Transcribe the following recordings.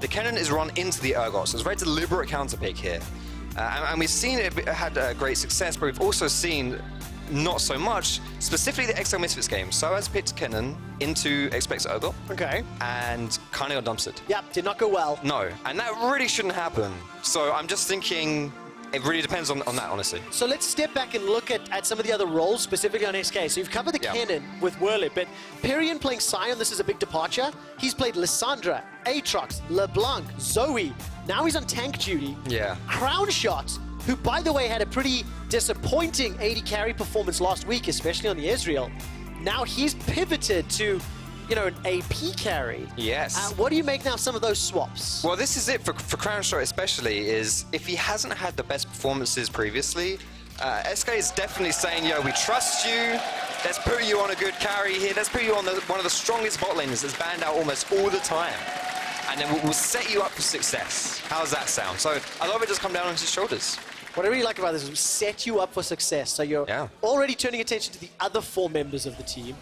The Kennen is run into the Urgot, so it's a very deliberate counter pick here. And we've seen it had great success, but we've also seen not so much, specifically the XL Misfits game. So has picked Kennen into expects Urgot. Okay. And kind of got dumpstered. Yep, did not go well. No, and that really shouldn't happen. So I'm just thinking, it really depends on that, honestly. So let's step back and look at some of the other roles, specifically on SK. So you've covered the Kennen with Werlyb, but Pirean playing Sion, this is a big departure. He's played Lissandra, Aatrox, LeBlanc, Zoe. Now he's on tank duty. Yeah. Crownshot, who, by the way, had a pretty disappointing AD carry performance last week, especially on the Ezreal. Now he's pivoted to, you know, an AP carry. Yes. What do you make now of some of those swaps? Well, this is it for Crownshot especially, is if he hasn't had the best performances previously, SK is definitely saying, yo, we trust you, let's put you on a good carry here, let's put you on one of the strongest bot laners that's banned out almost all the time. And then we'll set you up for success. How does that sound? So a lot of it does come down on his shoulders. What I really like about this is set you up for success. So you're already turning attention to the other 4 members of the team.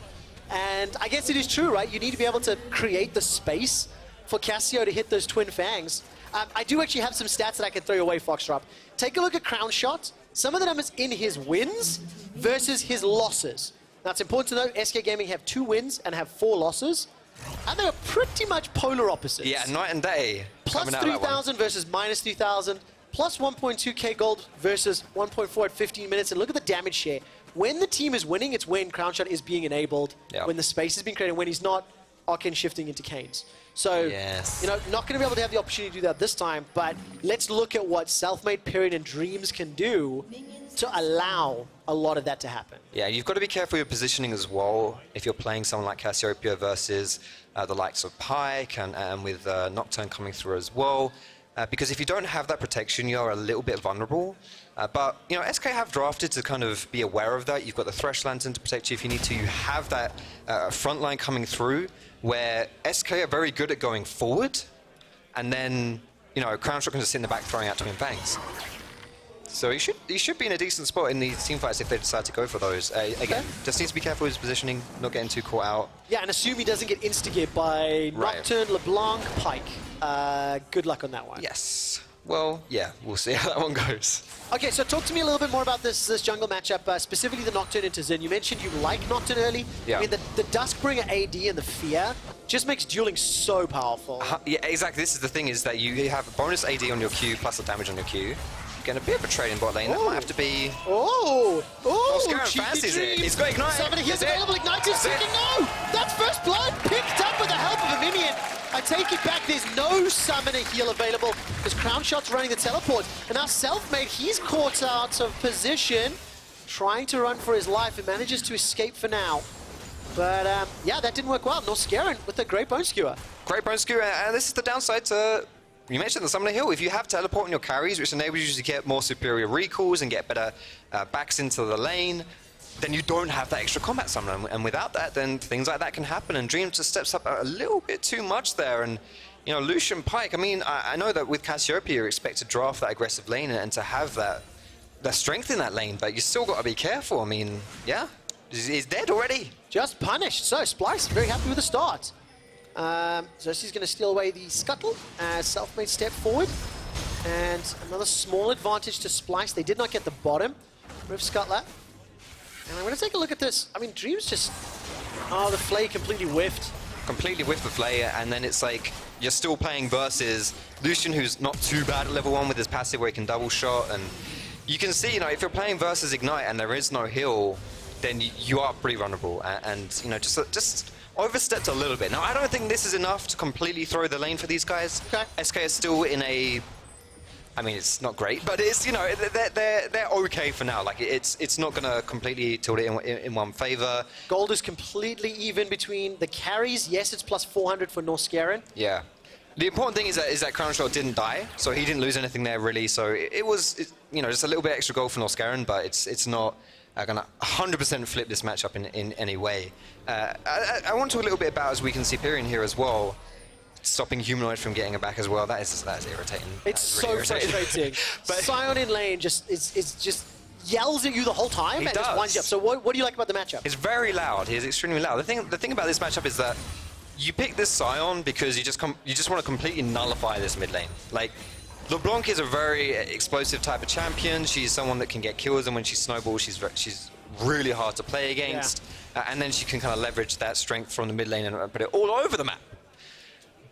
And I guess it is true, right? You need to be able to create the space for Cassio to hit those twin fangs. I do actually have some stats that I can throw away, Foxdrop. Take a look at Crownshot. Some of the numbers in his wins versus his losses. Now, it's important to note, SK Gaming have 2 wins and have 4 losses. And they are pretty much polar opposites. Yeah, night and day. Plus 3,000 versus minus 3,000. Plus 1.2k gold versus 1.4 at 15 minutes. And look at the damage share. When the team is winning, it's when Crownshot is being enabled. When the space is being created, when he's not Arcane shifting into Canes. So, you know, not going to be able to have the opportunity to do that this time, but let's look at what Selfmade, Pirean, and Dreams can do to allow a lot of that to happen. Yeah, you've got to be careful with your positioning as well. If you're playing someone like Cassiopeia versus the likes of Pyke and with Nocturne coming through as well. Because if you don't have that protection, you're a little bit vulnerable. But, you know, SK have drafted to kind of be aware of that. You've got the Thresh Lantern to protect you if you need to. You have that front line coming through where SK are very good at going forward. And then, you know, Crownshot can just sit in the back throwing out twin fangs. So he should be in a decent spot in these teamfights if they decide to go for those. Again, just needs to be careful with his positioning, not getting too caught out. Yeah, and assume he doesn't get instigated by Nocturne, LeBlanc, Pyke. Good luck on that one. Yes. Well, yeah, we'll see how that one goes. Okay, so talk to me a little bit more about this jungle matchup, specifically the Nocturne into Xin. You mentioned you like Nocturne early. Yeah. I mean, the Duskbringer AD and the Fear just makes dueling so powerful. Yeah, exactly. This is the thing, is that you have a bonus AD on your Q plus the damage on your Q. Getting a bit of a trade in bot lane. That might have to be... Norskeren fancies it. He's got Ignite. Somebody here's available. Ignite is ticking. No! That's first blood picked up with the help of a minion. I take it back. There's no summoner heal available because Crownshot's running the teleport. And now Selfmade, he's caught out of position, trying to run for his life and manages to escape for now. But yeah, that didn't work well. Norskeren with a great bone skewer. Great bone skewer, and this is the downside to... You mentioned the Summoner Heal. If you have teleport on your carries, which enables you to get more superior recalls and get better backs into the lane, then you don't have that extra combat summoner. And without that, then things like that can happen. And Dreams just steps up a little bit too much there. And, you know, Lucian, Pyke, I mean, I know that with Cassiopeia, you expect to draft that aggressive lane and to have that strength in that lane, but you still got to be careful. I mean, yeah, he's dead already. Just punished. So, Splyce, very happy with the start. Xerxe's going to steal away the scuttle as Selfmade step forward. And another small advantage to Splyce. They did not get the bottom. Move Scuttler. And I'm going to take a look at this. I mean, Dreams just... Oh, the Flay completely whiffed. Completely whiffed the Flay, and then it's like you're still playing versus Lucian, who's not too bad at level 1 with his passive where he can double shot. And you can see, you know, if you're playing versus Ignite and there is no heal, then you are pretty vulnerable. And you know, just overstepped a little bit. Now, I don't think this is enough to completely throw the lane for these guys. Okay. SK is still in a... I mean, it's not great, but it's, you know, they're okay for now. Like, it's not going to completely tilt it in one favor. Gold is completely even between the carries. Yes, it's plus 400 for Norskeren. Yeah. The important thing is that Crownshot didn't die, so he didn't lose anything there, really. So it was, you know, just a little bit extra gold for Norskeren, but it's not going to 100% flip this matchup in any way. I want to talk a little bit about, as we can see Pirean here as well, stopping Humanoid from getting it back as well. That is irritating. It's really so frustrating. But Sion in lane just yells at you the whole time and just winds you up. So what do you like about the matchup? It's very loud. He's extremely loud. The thing about this matchup is that you pick this Sion because you just want to completely nullify this mid lane. Like, LeBlanc is a very explosive type of champion. She's someone that can get kills, and when she snowballs, she's really hard to play against. And then she can kind of leverage that strength from the mid lane and put it all over the map.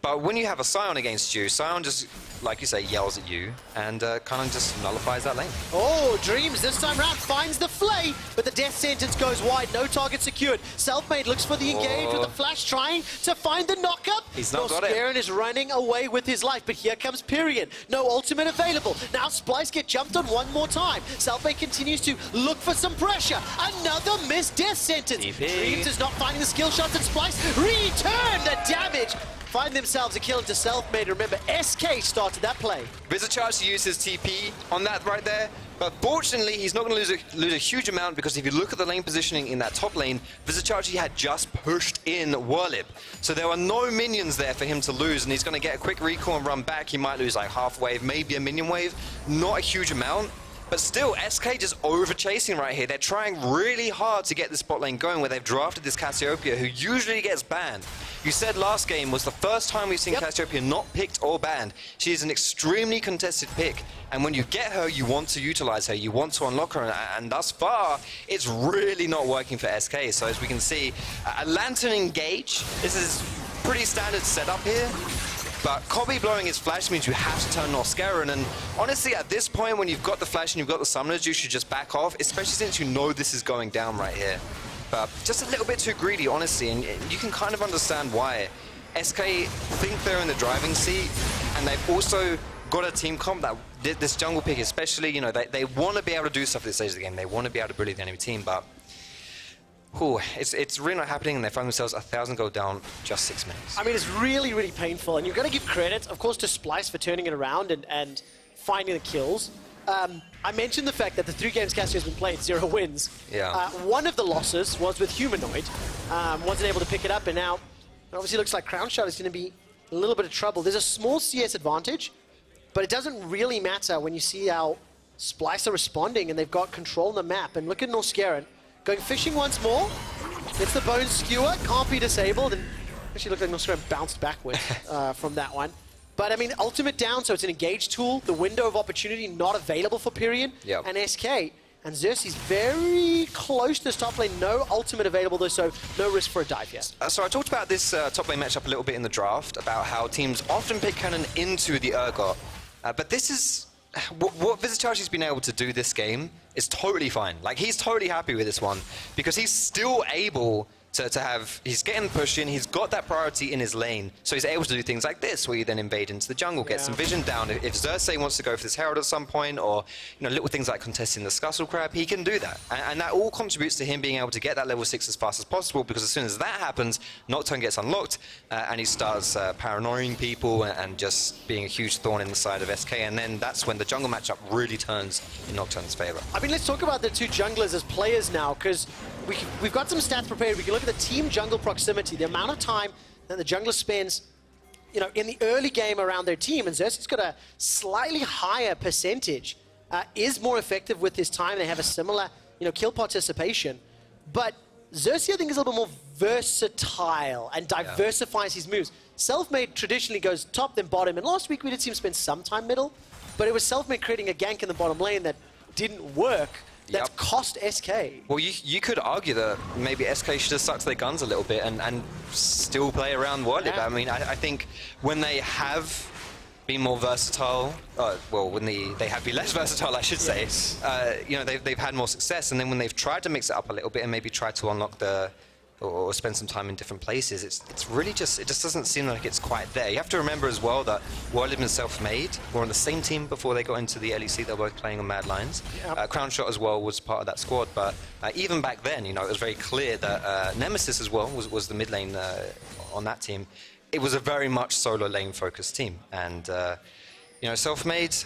But when you have a Sion against you, Sion just, like you say, yells at you and kind of just nullifies that lane. Oh, Dreams this time round finds the Flay, but the death sentence goes wide. No target secured. Selfmade looks for the engage with the flash, trying to find the knockup. He's not got it. Norskeren is running away with his life, but here comes Pirean. No ultimate available. Now Splyce get jumped on one more time. Selfmade continues to look for some pressure. Another missed death sentence. Dreams is not finding the skill shots, and Splyce return the damage. Find themselves a kill into Selfmade. Remember, SK started that play. Vizicsacsi used his TP on that right there, but fortunately, he's not going to lose a huge amount, because if you look at the lane positioning in that top lane, Vizicsacsi had just pushed in Werlyb. So there were no minions there for him to lose, and he's going to get a quick recall and run back. He might lose like half wave, maybe a minion wave. Not a huge amount. But still, SK just over-chasing right here. They're trying really hard to get this bot lane going, where they've drafted this Cassiopeia, who usually gets banned. You said last game was the first time we've seen Cassiopeia not picked or banned. She is an extremely contested pick, and when you get her, you want to utilize her, you want to unlock her, and thus far, it's really not working for SK. So as we can see, a Lantern engage. This is pretty standard setup here. But Kobbe blowing his flash means you have to turn Norskeren, and honestly, at this point, when you've got the flash and you've got the summoners, you should just back off, especially since you know this is going down right here. But just a little bit too greedy, honestly, and you can kind of understand why. SK think they're in the driving seat, and they've also got a team comp that this jungle pick especially, you know, they want to be able to do stuff at this stage of the game. They want to be able to bully the enemy team, but it's really not happening, and they find themselves 1,000 gold down just 6 minutes. I mean, it's really, really painful, and you've got to give credit, of course, to Splyce for turning it around and finding the kills. I mentioned the fact that the 3 games Cassio has been played, 0 wins. Yeah. One of the losses was with Humanoid. Wasn't able to pick it up, and now it obviously looks like Crownshot is going to be in a little bit of trouble. There's a small CS advantage, but it doesn't really matter when you see how Splyce are responding, and they've got control on the map. And look at Norskeren. Going fishing once more. Gets the bone skewer. Can't be disabled. And actually looked like Norskeren bounced backwards from that one. But I mean, ultimate down, so it's an engage tool. The window of opportunity not available for Pirean and SK. And Xerxe is very close to this top lane. No ultimate available though, so no risk for a dive yet. So I talked about this top lane matchup a little bit in the draft, about how teams often pick Kennen into the Urgot. But this is... What Vizicsacsi's been able to do this game is totally fine. Like, he's totally happy with this one, because he's still able to have, he's getting pushed in, he's got that priority in his lane, so he's able to do things like this, where you then invade into the jungle, get some vision down. If Xerxe wants to go for this Herald at some point, or little things like contesting the Scuttle Crab, he can do that. And that all contributes to him being able to get that level 6 as fast as possible, because as soon as that happens, Nocturne gets unlocked, and he starts paranoiing people and just being a huge thorn in the side of SK, and then that's when the jungle matchup really turns in Nocturne's favor. I mean, let's talk about the 2 junglers as players now, because we've got some stats prepared. We can look at the team jungle proximity, the amount of time that the jungler spends, in the early game around their team, and Xerxe's got a slightly higher percentage, is more effective with his time. They have a similar, kill participation, but Xerxe, I think, is a little bit more versatile and diversifies his moves. Selfmade traditionally goes top then bottom, and last week we did see him spend some time middle, but it was Selfmade creating a gank in the bottom lane that didn't work. That's cost SK. Well, you could argue that maybe SK should have sucked their guns a little bit and still play around Werlyb. I mean, I think when they have been more versatile, well, when they have been less versatile, I should say, they've had more success. And then when they've tried to mix it up a little bit and maybe tried to unlock or spend some time in different places, it's really it just doesn't seem like it's quite there. You have to remember as well that Werlyb and Selfmade were on the same team before they got into the LEC. They were both playing on Mad Lions. Crownshot as well was part of that squad, but even back then, it was very clear that Nemesis as well was the mid lane on that team. It was a very much solo lane focused team, and Selfmade,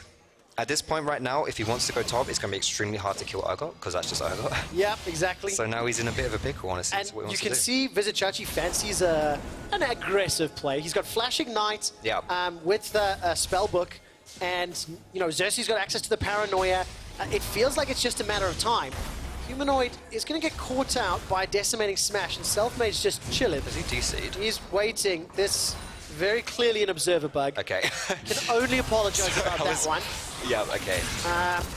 at this point right now, if he wants to go top, it's going to be extremely hard to kill Urgot, because that's just Urgot. Yeah, exactly. So now he's in a bit of a pickle, honestly. And you can see Vizicsacsi fancies an aggressive play. He's got Flash Ignite with the Spellbook, and Xerxe's got access to the Paranoia. It feels like it's just a matter of time. Humanoid is going to get caught out by Decimating Smash, and Selfmade's just chilling. Is he DC'd? He's waiting. This very clearly an observer bug. Okay. Can only apologize about that one. Yeah, okay.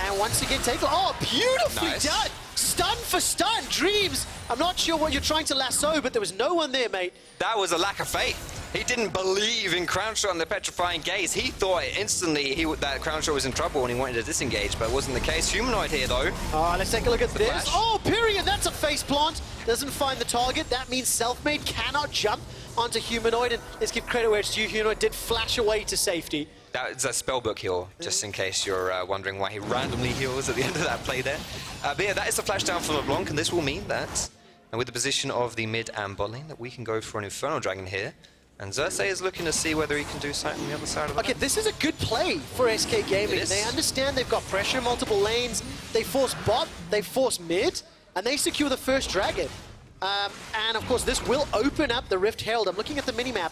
And once again, take... Oh, beautifully done! Stun for stun, Dreams! I'm not sure what you're trying to lasso, but there was no one there, mate. That was a lack of faith. He didn't believe in Crownshot and the Petrifying Gaze. He thought instantly that Crownshot was in trouble and he wanted to disengage, but it wasn't the case. Humanoid here, though. Let's take a look at this. Flash. Oh, Pirean, that's a face plant. Doesn't find the target. That means Selfmade cannot jump onto Humanoid, and let's give credit where it's due. Humanoid did flash away to safety. That's a spellbook heal, just in case you're wondering why he randomly heals at the end of that play there. But yeah, that is the flash down from LeBlanc, and this will mean that, and with the position of the mid and bot lane, that we can go for an Infernal Dragon here. And Xerxe is looking to see whether he can do something on the other side of the Okay, this is a good play for SK Gaming. They understand they've got pressure in multiple lanes. They force bot, they force mid, and they secure the first dragon. And of course, this will open up the Rift Herald. I'm looking at the minimap.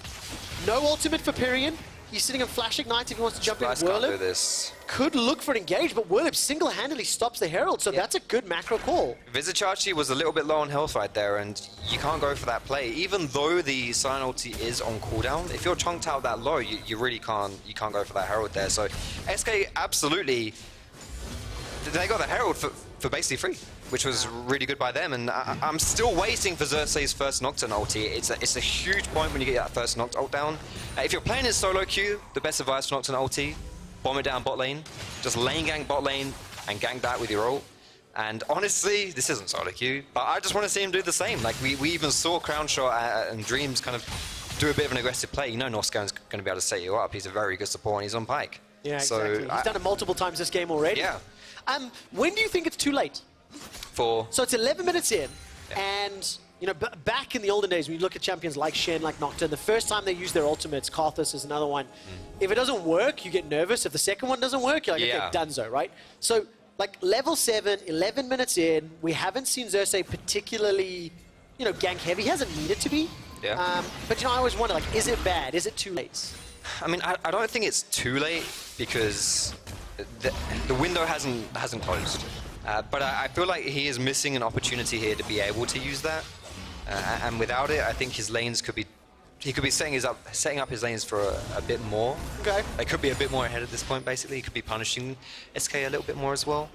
No ultimate for Pirean. He's sitting in Flash Ignite if he wants to jump in. Werlyb could look for an engage, but Werlyb single-handedly stops the Herald, so that's a good macro call. Vizicsacsi was a little bit low on health right there, and you can't go for that play. Even though the Sion ulti is on cooldown, if you're chunked out that low, you really can't go for that Herald there. So SK absolutely, they got the Herald for basically free, which was really good by them. And I'm still waiting for Xerxe's first Nocturne ulti. It's a huge point when you get that first Nocturne ult down. If you're playing in solo queue, the best advice for Nocturne ulti, bomb it down bot lane, just lane gang bot lane and gang that with your ult. And honestly, this isn't solo queue, but I just want to see him do the same. Like we even saw Crownshot and Dreams kind of do a bit of an aggressive play. You know Norskoren's going to be able to set you up. He's a very good support and he's on Pyke. Yeah, exactly. He's done it multiple times this game already. Yeah. When do you think it's too late? So it's 11 minutes in, and you know, back in the olden days, when you look at champions like Xin, like Nocturne, the first time they use their ultimates, Karthus is another one. If it doesn't work, you get nervous. If the second one doesn't work, you're like, okay, donezo, right? So, like, level 7, 11 minutes in, we haven't seen Xerxe particularly, you know, gank heavy. He hasn't needed to be. Yeah. But, you know, I always wonder, like, is it bad? Is it too late? I mean, I don't think it's too late because the window hasn't closed. But I feel like he is missing an opportunity here to be able to use that. And without it, I think his lanes could be... He could be setting up his lanes for a bit more. Okay. They could be a bit more ahead at this point, basically. He could be punishing SK a little bit more as well.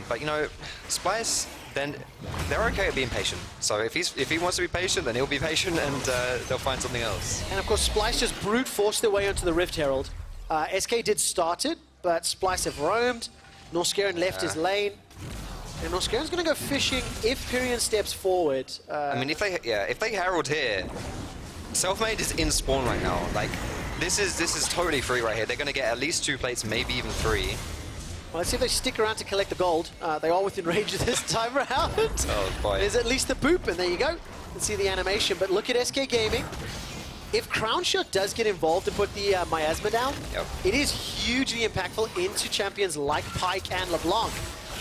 But, you know, Splyce, then they're okay at being patient. So if he wants to be patient, then he'll be patient and they'll find something else. And, of course, Splyce just brute forced their way onto the Rift Herald. SK did start it, but Splyce have roamed. Norskeren left his lane. And Norskeren's going to go fishing if Pirean steps forward. I mean, if they Herald here, Selfmade is in spawn right now. Like, this is totally free right here. They're going to get at least 2 plates, maybe even 3. Well, let's see if they stick around to collect the gold. They are within range this time around. Oh, boy. There's at least the boop, and there you go. Let's see the animation. But look at SK Gaming. If Crownshot does get involved and put the miasma down, it is hugely impactful into champions like Pyke and LeBlanc.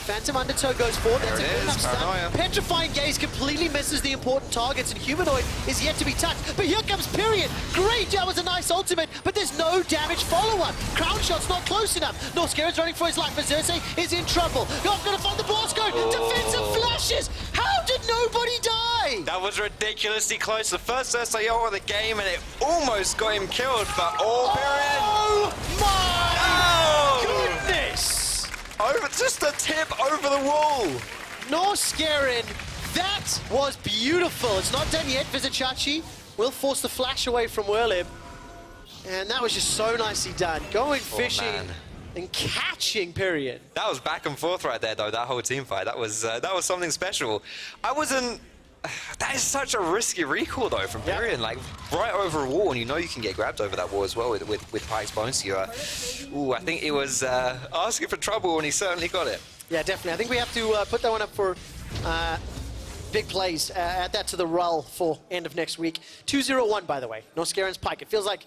Phantom Undertow goes forward. That's a good enough stun. Petrifying Gaze completely misses the important targets, and Humanoid is yet to be touched. But here comes Pirean. Great, that was a nice ultimate, but there's no damage follow-up. Crownshot's not close enough. Norskeren's running for his life, but Xerxe is in trouble. Not going to find the blast code. Defensive flashes. How did nobody die? That was ridiculously close. The first Xerxe ult of the game, and it almost got him killed, but Pirean. Oh my goodness! Over, just a tip over the wall. Norskeren, that was beautiful. It's not done yet. Vizicsacsi will force the flash away from Werlyb. And that was just so nicely done. Going fishing and catching Pirean. That was back and forth right there, though, that whole team fight. That was something special. I wasn't... That is such a risky recall, though, from Pirean. Like, right over a wall, and you know you can get grabbed over that wall as well with Pyke's bones skewer. Ooh, I think it was asking for trouble, and he certainly got it. Yeah, definitely. I think we have to put that one up for big plays. Add that to the roll for end of next week. 2-0-1, by the way. Norskeren's Pyke. It feels like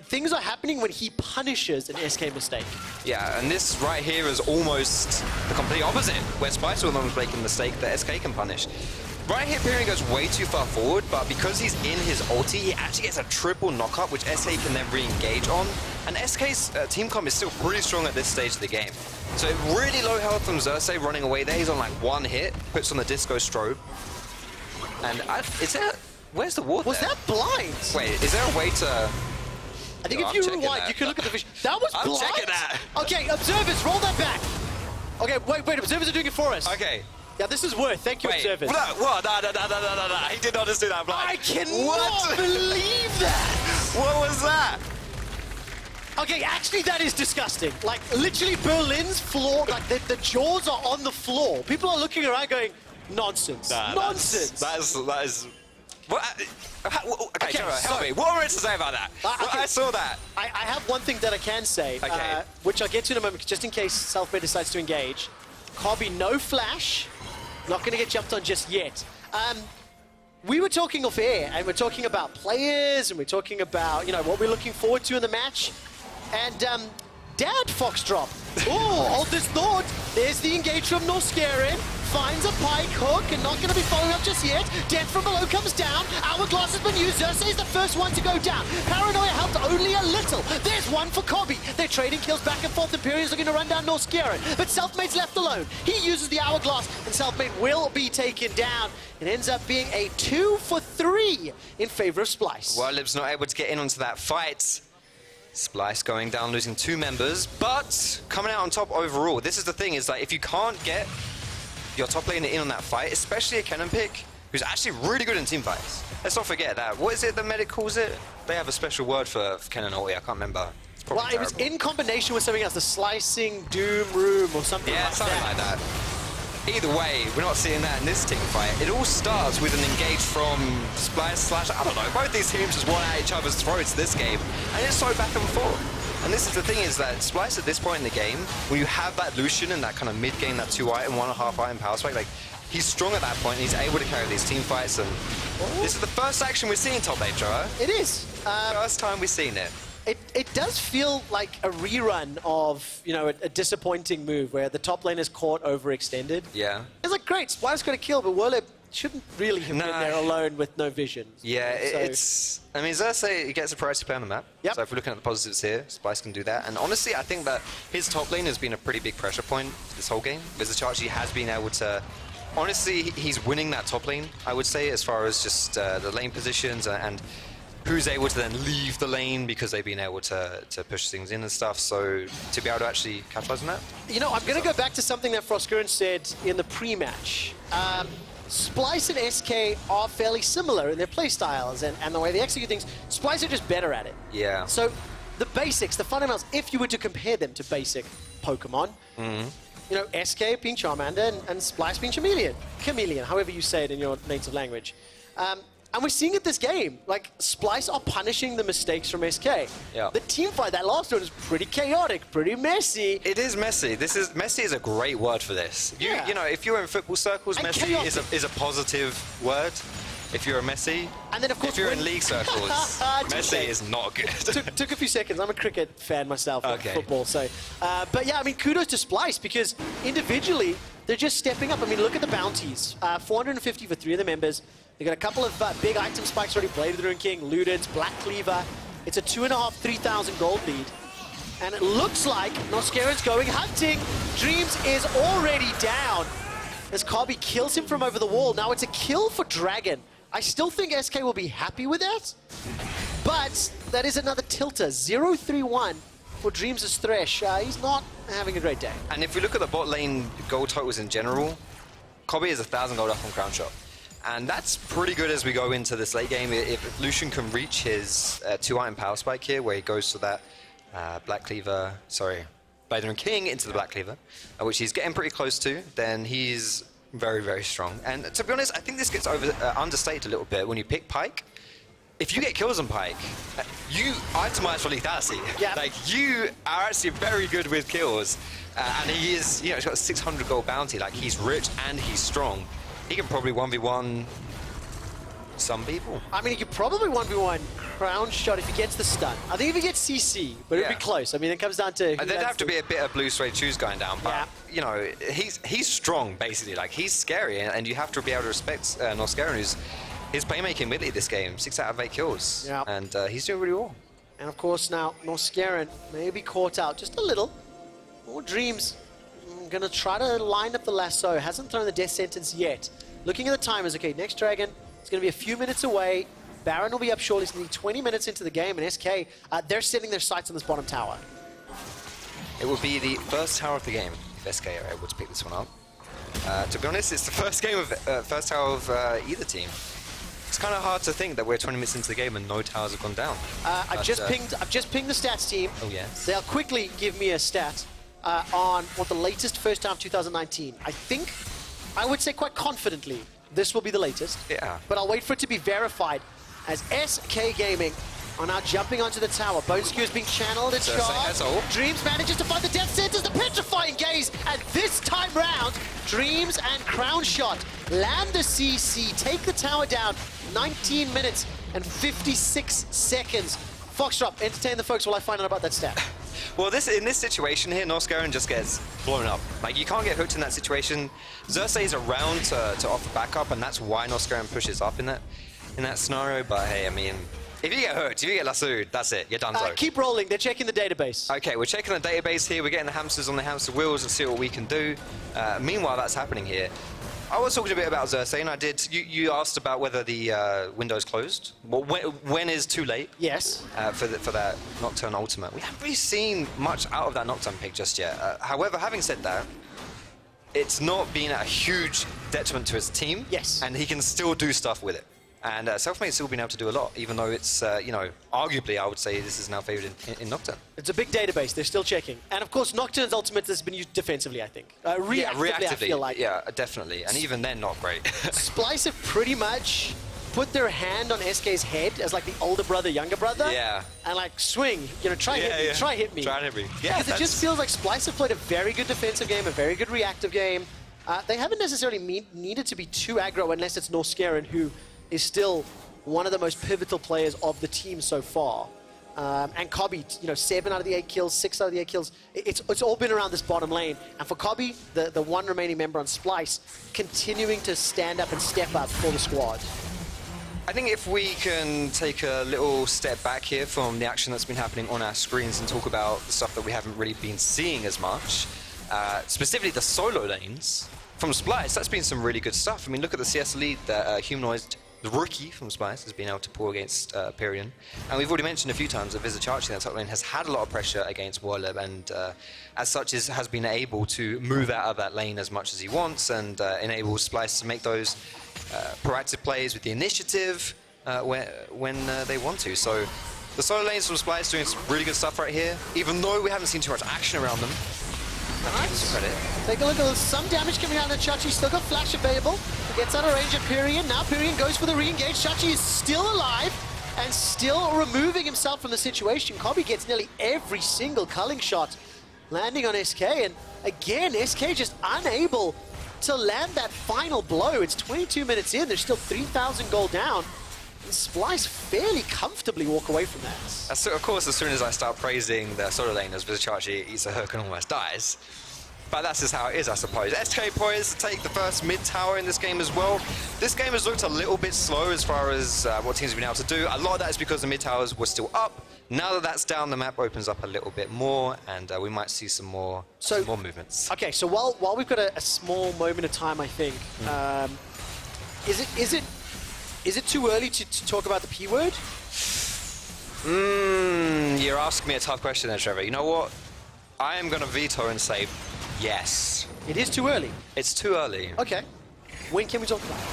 things are happening when he punishes an SK mistake. Yeah, and this right here is almost the complete opposite, where Splyce was making a mistake that SK can punish. right here, Pirean goes way too far forward, but because he's in his ulti, he actually gets a triple knock-up, which SK can then re-engage on. And SK's team comp is still pretty strong at this stage of the game. So really low health from Xerxe running away there. He's on like one hit, puts on the disco strobe. And is there... Where's the ward Was there? that blind? Wait, is there a way to... I think if you rewind, you can look at the vision. That was blind? I'm checking that. Okay, observers, roll that back. Okay, wait, observers are doing it for us. Okay. Yeah, this is worth. Thank you, observers. What? No. He did not just do that blind. I cannot believe that. What was that? Okay, actually, that is disgusting. Like, literally, Berlin's floor, like, the jaws are on the floor. People are looking around going, nonsense. Nonsense. That is... What? Okay, Trevor, help me. What am I to say about that? Okay. I saw that. I have one thing that I can say, which I'll get to in a moment, just in case Selfmade decides to engage. Kobbe, no flash. Not going to get jumped on just yet. We were talking off air, and we're talking about players, and we're talking about, what we're looking forward to in the match. And Dad Foxdrop. Oh, hold this thought. There's the engage from Norskeren. Finds a Pyke hook and not going to be following up just yet. Death from below comes down. Hourglass has been used. Xerxe is the first one to go down. Paranoia helped only a little. There's one for Kobbe. They're trading kills back and forth. Imperial's looking to run down Norskeren. But Selfmade's left alone. He uses the Hourglass and Selfmade will be taken down. It ends up being a 2 for 3 in favor of Splyce. Werlyb's not able to get in onto that fight. Splyce going down, losing 2 members, but coming out on top overall. This is the thing, is that if you can't get your top laner in on that fight, especially a Kennen pick, who's actually really good in team fights. Let's not forget that. What is it the medic calls it? They have a special word for Kennen ulti, I can't remember. Well, it was in combination with something else, the slicing doom room or something like that. Yeah, something like that. Either way, we're not seeing that in this team fight. It all starts with an engage from Splyce / I don't know, both these teams just want at each other's throats this game, and it's so back and forth. And this is the thing, is that Splyce at this point in the game, when you have that Lucian and that kind of mid-game, that 2-item, 1.5 item power spike, like, he's strong at that point, and he's able to carry these team fights, and this is the first action we're seeing top lane, Joe. It is. First time we've seen it. It does feel like a rerun of, a disappointing move where the top lane is caught overextended. Yeah. It's like, great, Splyce got a kill, but Werlyb shouldn't really have been there alone with no vision. Yeah, it's... I mean, Xerxe, he gets a priority play on the map. Yep. So if we're looking at the positives here, Splyce can do that. And honestly, I think that his top lane has been a pretty big pressure point this whole game. Vizicsacsi has been able to... Honestly, he's winning that top lane, I would say, as far as just the lane positions and who's able to then leave the lane because they've been able to push things in and stuff. So to be able to actually capitalize on that. I'm going to go back to something that Norskeren said in the pre-match. Splyce and SK are fairly similar in their playstyles and the way they execute things. Splyce are just better at it. Yeah. So the basics, the fundamentals, if you were to compare them to basic Pokemon, SK being Charmander and Splyce being Chameleon, however you say it in your native language. And we're seeing it this game. Like, Splyce are punishing the mistakes from SK. Yeah. The team fight, that last one, is pretty chaotic, pretty messy. It is messy. Messy is a great word for this. Yeah. If you're in football circles, And messy is a positive word. If you're a Messi, and then of course if you're in league circles, Messi is not good. Took a few seconds. I'm a cricket fan myself, of football. So, but yeah, I mean, kudos to Splyce because individually they're just stepping up. I mean, look at the bounties. 450 for 3 of the members. They got a couple of big item spikes already. Blade of the Ruined King, Looted, Black Cleaver. It's a 2.5, 3,000 gold lead. And it looks like Norskeren's going hunting. Dreams is already down as Kobbe kills him from over the wall. Now it's a kill for Dragon. I still think SK will be happy with that, but that is another tilter. 0-3-1 for Dreams' Thresh. He's not having a great day. And if we look at the bot lane gold totals in general, Kobbe is 1,000 gold up on Crownshot. And that's pretty good as we go into this late game. If Lucian can reach his 2-item power spike here, where he goes to that Black Cleaver, Blade and King into the Black Cleaver, which he's getting pretty close to, then he's very, very strong. And to be honest, I think this gets understated a little bit when you pick Pyke. If you get kills on Pyke, you itemize for lethality. Yeah. Like, you are actually very good with kills. And he is, he's got a 600 gold bounty. Like, he's rich and he's strong. He can probably 1v1 some people. I mean, he could probably 1v1 Crownshot if he gets the stun. I think if he gets CC, but it'd be close. I mean, it comes down to... There'd have to be a bit of blue suede shoes going down, but, you know, he's strong, basically. Like, he's scary, and you have to be able to respect Norskeren, who's his playmaking mid this game. 6 out of 8 kills, and he's doing really well. And, of course, now Norskeren may be caught out just a little. More Dreams. Gonna try to line up the lasso. Hasn't thrown the death sentence yet. Looking at the timers, okay, next Dragon is gonna be a few minutes away. Baron will be up shortly. It's gonna be 20 minutes into the game, and SK, they're setting their sights on this bottom tower. It will be the first tower of the game if SK are able to pick this one up. To be honest, it's the first tower of either team. It's kind of hard to think that we're 20 minutes into the game and no towers have gone down. I've just pinged the stats team. Oh yes. They'll quickly give me a stat on what the latest first tower of 2019. I would say quite confidently this will be the latest. Yeah. But I'll wait for it to be verified as SK Gaming are now jumping onto the tower. Bone Skewer is being channeled and charged. Dreams manages to find the death sentence, the petrifying gaze, and this time round, Dreams and Crownshot land the CC, take the tower down. 19 minutes and 56 seconds. Foxdrop, entertain the folks while I find out about that stat. Well, in this situation here, Norskeren just gets blown up. Like, you can't get hooked in that situation. Xerxe is around to offer backup, and that's why Norskeren pushes up in that scenario. But hey, I mean, if you get hooked, if you get lassoed, that's it. You're done. Keep rolling. They're checking the database. Okay, we're checking the database here. We're getting the hamsters on the hamster wheels and see what we can do. Meanwhile, that's happening here. I was talking a bit about Xerxe, and you asked about whether the window's closed. Well, when is too late? Yes. For that Nocturne ultimate. We haven't really seen much out of that Nocturne pick just yet. However, having said that, it's not been a huge detriment to his team. Yes. And he can still do stuff with it. And Selfmade's still been able to do a lot, even though it's, you know, arguably I would say this is now favored in Nocturne. It's a big database, they're still checking. And of course, Nocturne's ultimate has been used defensively, I think. Reactively, I feel like. Yeah, definitely. And even then, not great. Splyce have pretty much put their hand on SK's head as like the older brother, younger brother. Yeah. And like, swing, you know, try hit me. Try and hit me. Yeah, because it just feels like Splyce have played a very good defensive game, a very good reactive game. They haven't necessarily needed to be too aggro unless it's Norskeren, who is still one of the most pivotal players of the team so far. And Kobbe, you know, 7 out of the 8 kills, 6 out of the 8 kills. It's all been around this bottom lane. And for Kobbe, the one remaining member on Splyce, continuing to stand up and step up for the squad. I think if we can take a little step back here from the action that's been happening on our screens and talk about the stuff that we haven't really been seeing as much, specifically the solo lanes from Splyce, that's been some really good stuff. I mean, look at the CS lead that Humanoid, the rookie from Splyce, has been able to pull against Pirean. And we've already mentioned a few times that Vizicsacsi in that top lane has had a lot of pressure against Werlyb, and as such has been able to move out of that lane as much as he wants, and enables Splyce to make those proactive plays with the initiative when they want to. So the solo lanes from Splyce doing some really good stuff right here, even though we haven't seen too much action around them. Take a look at some damage coming out of Xerxe. Still got flash available. Gets out of range of Pirean. Now Pirean goes for the re-engage. Xerxe is still alive and still removing himself from the situation. Kobbe gets nearly every single culling shot landing on SK. And again, SK just unable to land that final blow. It's 22 minutes in. There's still 3,000 gold down. And Splyce fairly comfortably walk away from that. So, of course, as soon as I start praising the solo lane as Vizicsacsi eats a hook and almost dies. But that's just how it is, I suppose. SK poised to take the first mid tower in this game as well. This game has looked a little bit slow as far as what teams have been able to do. A lot of that is because the mid towers were still up. Now that that's down, the map opens up a little bit more, and we might see some more movements. Okay, so while we've got a small moment of time, I think, is it too early to talk about the P word? You're asking me a tough question there, Trevor. You know what? I am going to veto and say yes. It is too early? It's too early. Okay. When can we talk about it?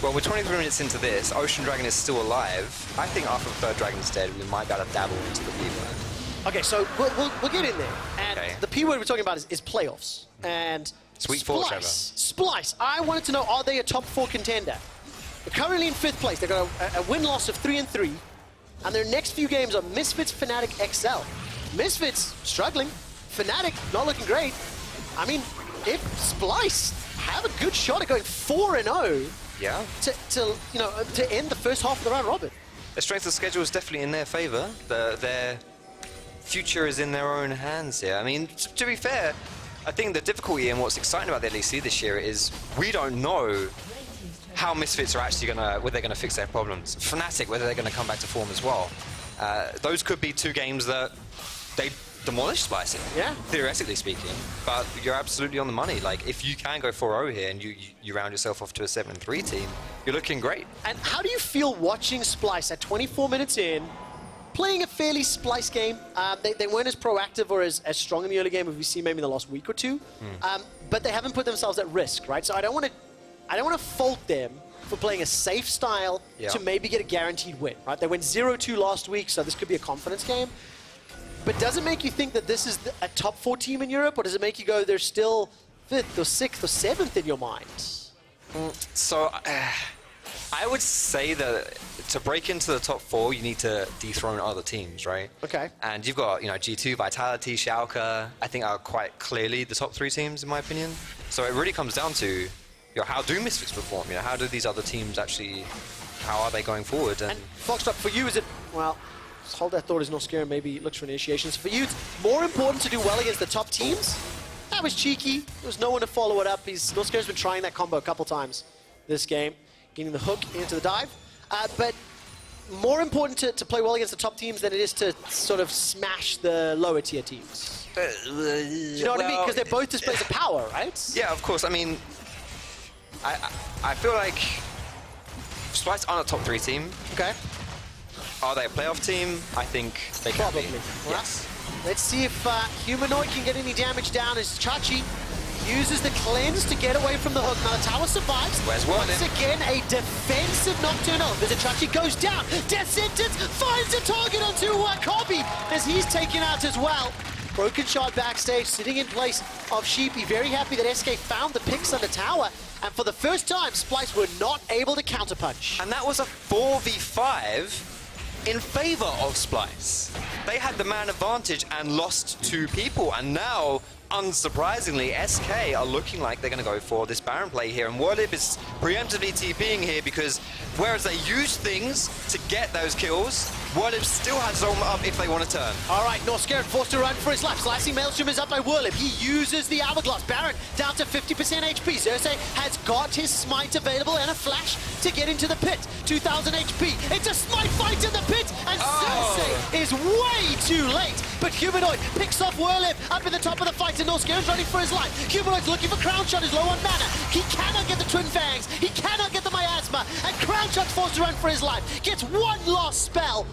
Well, we're 23 minutes into this. Ocean Dragon is still alive. I think after the third dragon's dead, we might be able to dabble into the P word. Okay, so we'll get in there. And the P word we're talking about is playoffs. And Sweet Four, Trevor. Splyce, I wanted to know, are they a top 4 contender? They're currently in 5th place. They've got a win-loss of 3-3. And their next few games are Misfits, Fnatic, XL. Misfits, struggling. Fnatic, not looking great. I mean, if Splyce have a good shot at going 4-0, to end the first half of the round robin. The strength of schedule is definitely in their favor. Their future is in their own hands here. I mean, to be fair, I think the difficulty and what's exciting about the LEC this year is we don't know how Misfits are actually whether they're gonna fix their problems. Fnatic, whether they're gonna come back to form as well. Those could be two games that they demolish Splyce in, theoretically speaking. But you're absolutely on the money. Like, if you can go 4-0 here and you round yourself off to a 7-3 team, you're looking great. And how do you feel watching Splyce at 24 minutes in, playing a fairly Splyce game? They weren't as proactive or as strong in the early game as we've seen maybe in the last week or two, but they haven't put themselves at risk, right? So I don't want to fault them for playing a safe style to maybe get a guaranteed win, right? They went 0-2 last week, so this could be a confidence game. But does it make you think that this is a top 4 team in Europe, or does it make you go they're still 5th or 6th or 7th in your mind? So I would say that to break into the top 4, you need to dethrone other teams, right? Okay. And you've got, G2, Vitality, Schalke, I think are quite clearly the top 3 teams in my opinion. So it really comes down to, how do Misfits perform? How do these other teams actually, how are they going forward? And Foxdrop, for you, is it, well, hold that thought as Norskeren maybe looks for initiations. For you, it's more important to do well against the top teams? That was cheeky. There was no one to follow it up. Norskeren's been trying that combo a couple times this game, getting the hook into the dive. But more important to play well against the top teams than it is to sort of smash the lower tier teams. Do you know what I mean? Because they're both displays of power, right? Yeah, of course. I mean, I feel like Splyce aren't a top 3 team. Okay. Are they a playoff team? I think they can be. Yes. Let's see if Humanoid can get any damage down as Chachi uses the cleanse to get away from the hook. Now the tower survives. Where's one? Once again, a defensive Nocturne. Vizicsacsi goes down. Death sentence finds a target onto Kobbe as he's taken out as well. Broken shot backstage, sitting in place of Sheepy. Very happy that SK found the picks on the tower. And for the first time, Splyce were not able to counterpunch. And that was a 4v5 in favor of Splyce. They had the man advantage and lost 2 people. And now, unsurprisingly, SK are looking like they're going to go for this Baron play here. And Werlyb is preemptively TPing here because whereas they use things to get those kills, Werlyb still has Zone up if they want to turn. All right, Norskeren forced to run for his life. Slicing Maelstrom is up by Werlyb. He uses the Hourglass. Baron down to 50% HP. Xerxe has got his smite available and a flash to get into the pit. 2000 HP. It's a smite fight in the pit, and Xerxe is way too late. But Humanoid picks off Werlyb up in the top of the fight, and Norskeren's running for his life. Humanoid's looking for Crownshot, is low on mana. He cannot get the Twin Fangs. He cannot get the Miasma, and Crownshot's forced to run for his life. Gets one last spell.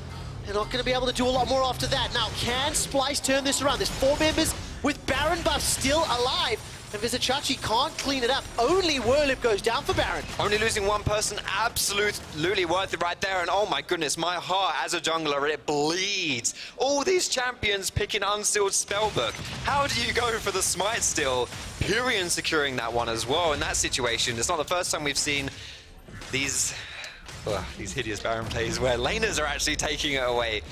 They're not going to be able to do a lot more after that. Now, can Splyce turn this around? There's 4 members with Baron buff still alive. And Vizicsacsi can't clean it up. Only Werlyb goes down for Baron. Only losing one person, absolutely worth it right there. And oh my goodness, my heart as a jungler, it bleeds. All these champions picking unsealed spellbook. How do you go for the smite still? Pirean securing that one as well in that situation. It's not the first time we've seen these hideous Baron plays where laners are actually taking it away.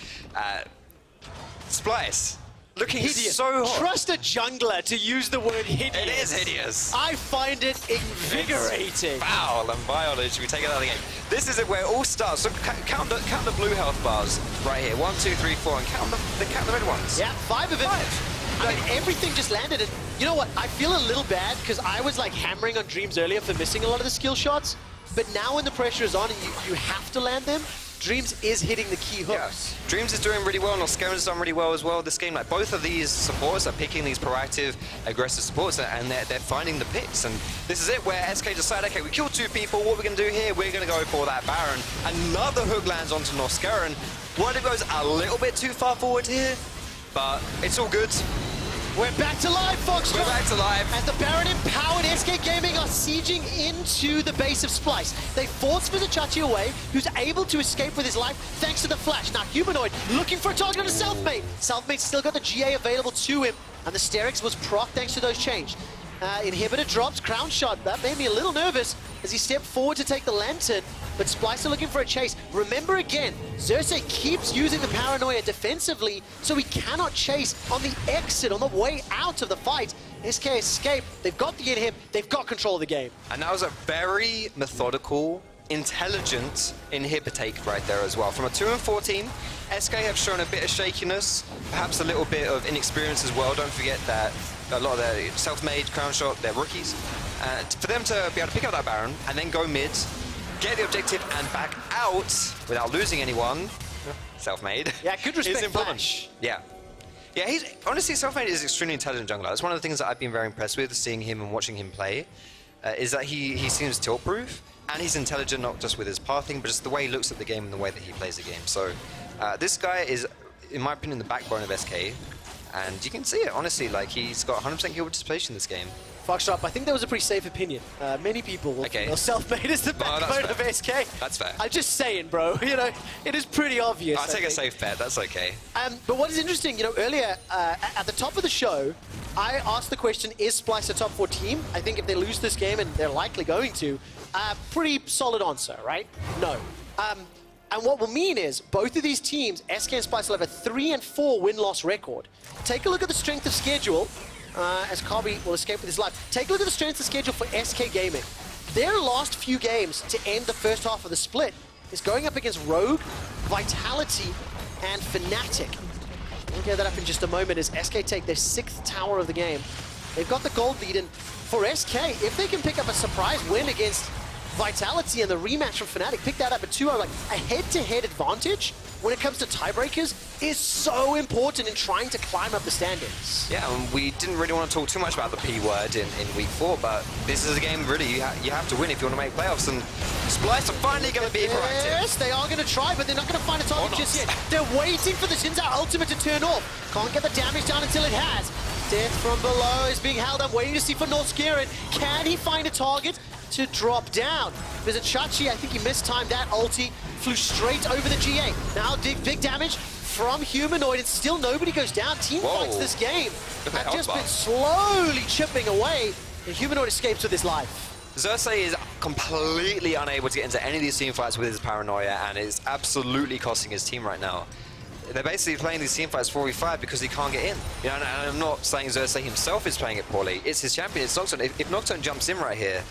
Splyce, looking hideous. So hot. Trust a jungler to use the word hideous. It is hideous. I find it invigorating. It's foul and violent. Should we take it out of the game? This is it where it all starts. So count the blue health bars right here. 1, 2, 3, 4, and count the red ones. Yeah, 5 of it. I mean, everything just landed. And you know what? I feel a little bad because I was like hammering on Dreams earlier for missing a lot of the skill shots. But now when the pressure is on and you have to land them, Dreams is hitting the key hooks. Yes. Dreams is doing really well, Norskeren's done really well as well this game. Like both of these supports are picking these proactive, aggressive supports, and they're finding the picks. And this is it where SK decide, okay, we killed 2 people, what we're going to do here, we're going to go for that Baron. Another hook lands onto Norskeren. Werlyb goes a little bit too far forward here, but it's all good. We're back to live, Foxdrop. We're back to live. As the Baron empowered SK Gaming are sieging into the base of Splyce. They force Vizicsacsi away, who's able to escape with his life thanks to the flash. Now Humanoid looking for a target on a Selfmade. Selfmade's still got the GA available to him, and the Xerxe was proc thanks to those change. Inhibitor drops, Crownshot. That made me a little nervous as he stepped forward to take the Lantern, but Splyce are looking for a chase. Remember again, Xerxe keeps using the Paranoia defensively, so he cannot chase on the exit, on the way out of the fight. SK escape. They've got the inhib. They've got control of the game. And that was a very methodical, intelligent inhibitor take right there as well. From a 2-4 team, SK have shown a bit of shakiness, perhaps a little bit of inexperience as well. Don't forget that a lot of their Selfmade, Crownshot, they're rookies. For them to be able to pick up that Baron and then go mid, get the objective and back out without losing anyone, Selfmade. Yeah, good respect. Flash. Yeah. Yeah, honestly, Selfmade is extremely intelligent jungler. That's one of the things that I've been very impressed with, seeing him and watching him play, is that he seems tilt-proof, and he's intelligent not just with his pathing, but just the way he looks at the game and the way that he plays the game. So this guy is, in my opinion, the backbone of SK, and you can see it, honestly, like he's got 100% kill participation in this game. Foxdrop, I think that was a pretty safe opinion. Many people will feel Selfmade is the backbone of SK. That's fair. I'm just saying, bro. You know, it is pretty obvious. I'll take a safe bet. That's okay. But what is interesting, you know, earlier at the top of the show, I asked the question: is Splyce a top 4 team? I think if they lose this game, and they're likely going to, pretty solid answer, right? No. And what will mean is both of these teams, SK and Splyce, will have a 3-4 win-loss record. Take a look at the strength of schedule. As Kobbe will escape with his life. Take a look at the strength of schedule for SK Gaming. Their last few games to end the first half of the split is going up against Rogue, Vitality, and Fnatic. We'll get that up in just a moment as SK take their 6th tower of the game. They've got the gold lead, and for SK, if they can pick up a surprise win against Vitality and the rematch from Fnatic, pick that up at 2-0, like a head-to-head advantage when it comes to tiebreakers is so important in trying to climb up the standings. Yeah, and we didn't really want to talk too much about the P word in week 4, but this is a game really you have to win if you want to make playoffs, and Splyce are finally going to be proactive. Yes, they are going to try, but they're not going to find a target just yet. They're waiting for the Xin Zhao ultimate to turn off. Can't get the damage down until it has. Death from below is being held up, waiting to see for Norskeren. Can he find a target to drop down? Vizicsacsi, I think he mistimed that ulti, flew straight over the GA. Now big damage from Humanoid, and still nobody goes down. Team fights this game have just been slowly chipping away, and Humanoid escapes with his life. Xerxe is completely unable to get into any of these team fights with his paranoia, and it's absolutely costing his team right now. They're basically playing these team fights 4v5 because he can't get in. You know, and I'm not saying Xerxe himself is playing it poorly. It's his champion, it's Nocturne. If Nocturne jumps in right here,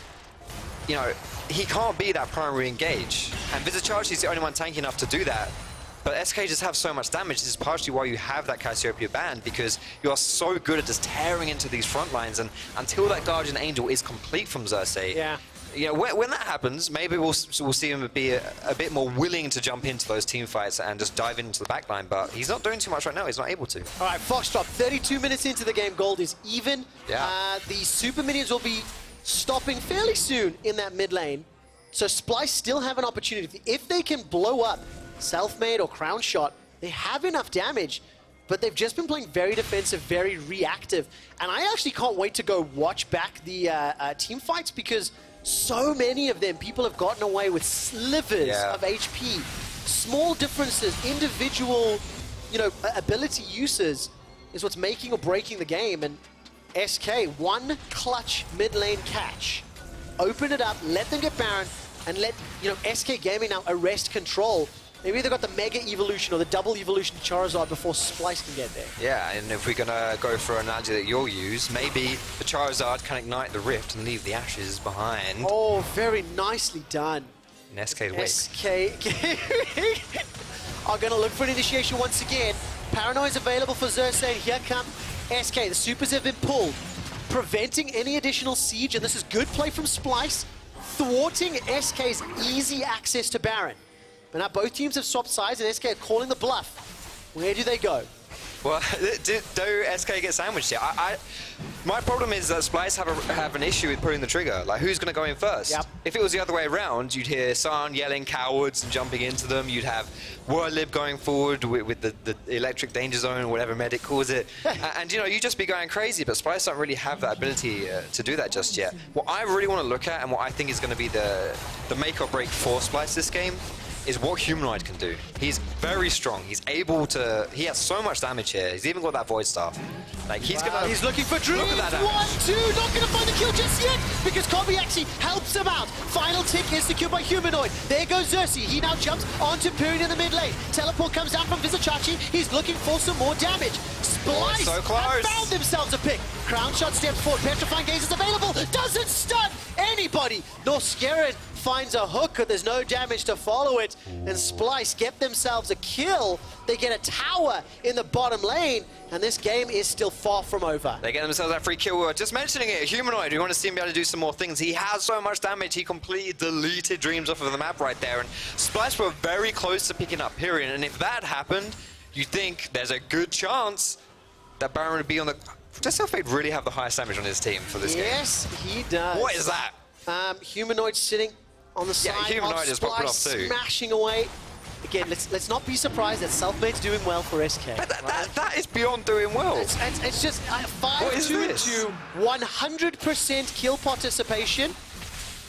you know, he can't be that primary engage. And Vizicsacsi is the only one tanky enough to do that. But SK just have so much damage. This is partially why you have that Cassiopeia banned, because you are so good at just tearing into these front lines. And until that Guardian Angel is complete from Xerxe, you know, when that happens, maybe we'll see him be a bit more willing to jump into those team fights and just dive into the backline. But he's not doing too much right now. He's not able to. All right, Foxdrop, 32 minutes into the game. Gold is even. Yeah. The super minions will be stopping fairly soon in that mid lane. So Splyce still have an opportunity. If they can blow up Selfmade or Crownshot, they have enough damage, but they've just been playing very defensive, very reactive. And I actually can't wait to go watch back the team fights, because so many of them, people have gotten away with slivers of HP. Small differences, individual, you know, ability uses is what's making or breaking the game. And SK, one clutch mid lane catch. Open it up, let them get Baron, and let, you know, SK Gaming now arrest control. They've either got the Mega Evolution or the Double Evolution Charizard before Splyce can get there. Yeah, and if we're going to go for an analogy that you'll use, maybe the Charizard can ignite the Rift and leave the Ashes behind. Oh, very nicely done. In SK's wake. SK Gaming are going to look for an initiation once again. Paranoia is available for Xerxe, and here come SK. The supers have been pulled, preventing any additional siege, and this is good play from Splyce, thwarting SK's easy access to Baron. But now both teams have swapped sides, and SK are calling the bluff. Where do they go? Well, do SK get sandwiched here? My problem is that Splyce have an issue with pulling the trigger. Like, who's going to go in first? Yep. If it was the other way around, you'd hear Sion yelling cowards and jumping into them. You'd have Werlyb going forward with the electric danger zone, or whatever Medic calls it. And, you know, you'd just be going crazy, but Splyce don't really have that ability to do that just yet. What I really want to look at, and what I think is going to be the make or break for Splyce this game, is what Humanoid can do. He's very strong. He's able to... He has so much damage here. He's even got that Void Staff. Like, he's gonna... He's looking for Dreams. Look at that damage. 1, 2, not gonna find the kill just yet because Kobbe actually helps him out. Final tick is secured by Humanoid. There goes Xerxe. He now jumps onto Pirean in the mid lane. Teleport comes down from Vizicsacsi. He's looking for some more damage. Splyce so close. have found themselves a pick. Crownshot steps forward. Petrifying Gaze is available. Doesn't stun anybody. Norskeren finds a hook, but there's no damage to follow it. And Splyce get themselves a kill. They get a tower in the bottom lane, and this game is still far from over. They get themselves that free kill. We were just mentioning it. Humanoid, we want to see him be able to do some more things. He has so much damage, he completely deleted Dreams off of the map right there. And Splyce were very close to picking up Pirean, and if that happened, you think there's a good chance that Baron would be on the... Does Selfmade really have the highest damage on his team for this game? Yes, he does. What is that? Humanoid sitting on the side. Humanoid is popping off too. Smashing away. Again, let's not be surprised that Selfmade's doing well for SK. But that is beyond doing well. It's just 5-2-2, 100% kill participation,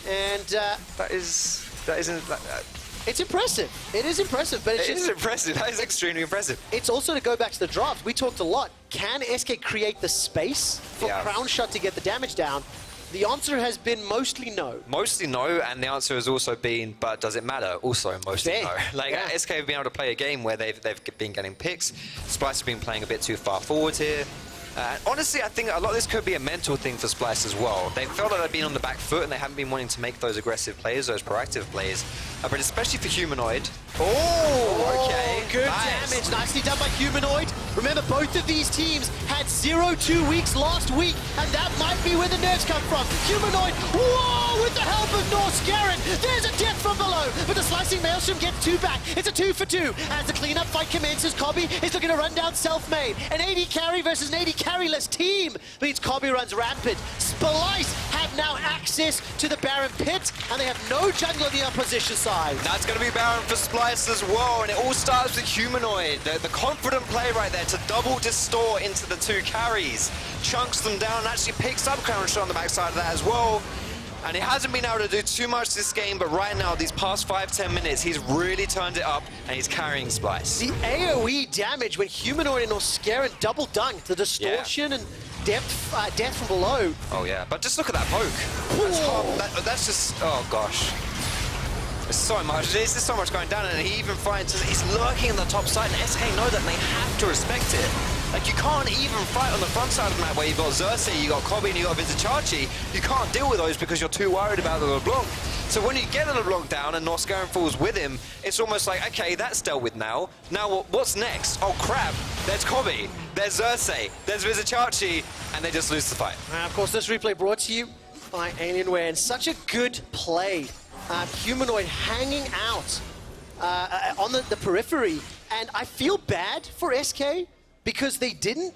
and that isn't. It's impressive. It is impressive, but it is impressive. That is extremely impressive. It's also to go back to the draft. We talked a lot. Can SK create the space for Crownshot to get the damage down? The answer has been mostly no. Mostly no, and the answer has also been, but does it matter? Also mostly no. Like, SK have been able to play a game where they've been getting picks. Splyce have been playing a bit too far forward here. Honestly, I think a lot of this could be a mental thing for Splyce as well. They felt like they've been on the back foot and they haven't been wanting to make those aggressive plays, those proactive plays. But especially for Humanoid. Oh, okay. Good damage. Nicely done by Humanoid. Remember, both of these teams had 0-2 weeks last week, and that might be where the nerfs come from. Humanoid, whoa, with the help of Norskeren. There's a death from below, but the slicing Maelstrom gets 2 back. It's a 2-for-2. As the cleanup fight commences, Kobbe is looking to run down Selfmade. An AD carry versus an AD carryless team means Kobbe runs rampant. Splyce have now access to the Baron pit, and they have no jungle on the opposition side. That's going to be Baron for Splyce as well, and it all starts with Humanoid. The confident play right there to double distort into the 2 carries. Chunks them down and actually picks up Crownshot on the backside of that as well. And he hasn't been able to do too much this game, but right now, these past 5-10 minutes, he's really turned it up, and he's carrying Splyce. The AoE damage when Humanoid and Norskeren double dunked, the distortion and death from below. Oh yeah, but just look at that poke. That's just, oh gosh. There's so much, there's so much going down, and he even finds, he's lurking on the top side, and SK know that and they have to respect it. Like, you can't even fight on the front side of the map where you've got Xerxe, you've got Kobbe, and you've got Vizicsacsi. You can't deal with those because you're too worried about the LeBlanc. So when you get the LeBlanc down and Norskeren falls with him, it's almost like, okay, that's dealt with now. Now what's next? Oh crap, there's Kobbe, there's Xerxe, there's Vizicsacsi, and they just lose the fight. And of course, this replay brought to you by Alienware, and such a good play. Humanoid hanging out on the periphery, and I feel bad for SK because they didn't.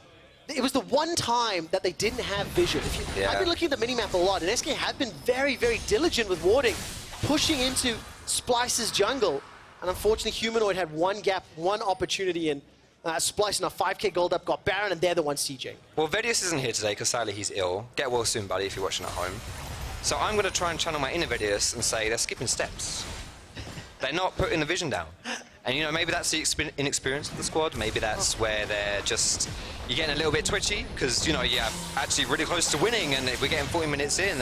It was the one time that they didn't have vision. I've been looking at the minimap a lot, and SK have been very, very diligent with warding, pushing into Splyce's jungle, and unfortunately Humanoid had one gap, one opportunity, and Splyce now 5k gold up, got Baron, and they're the ones sieging. Well, VODS isn't here today because sadly he's ill. Get well soon, buddy, if you're watching at home. So I'm going to try and channel my inner VODS and say they're skipping steps. They're not putting the vision down. And, you know, maybe that's the inexperience of the squad. Maybe that's where they're just... You're getting a little bit twitchy because, you know, you're actually really close to winning and we're getting 40 minutes in.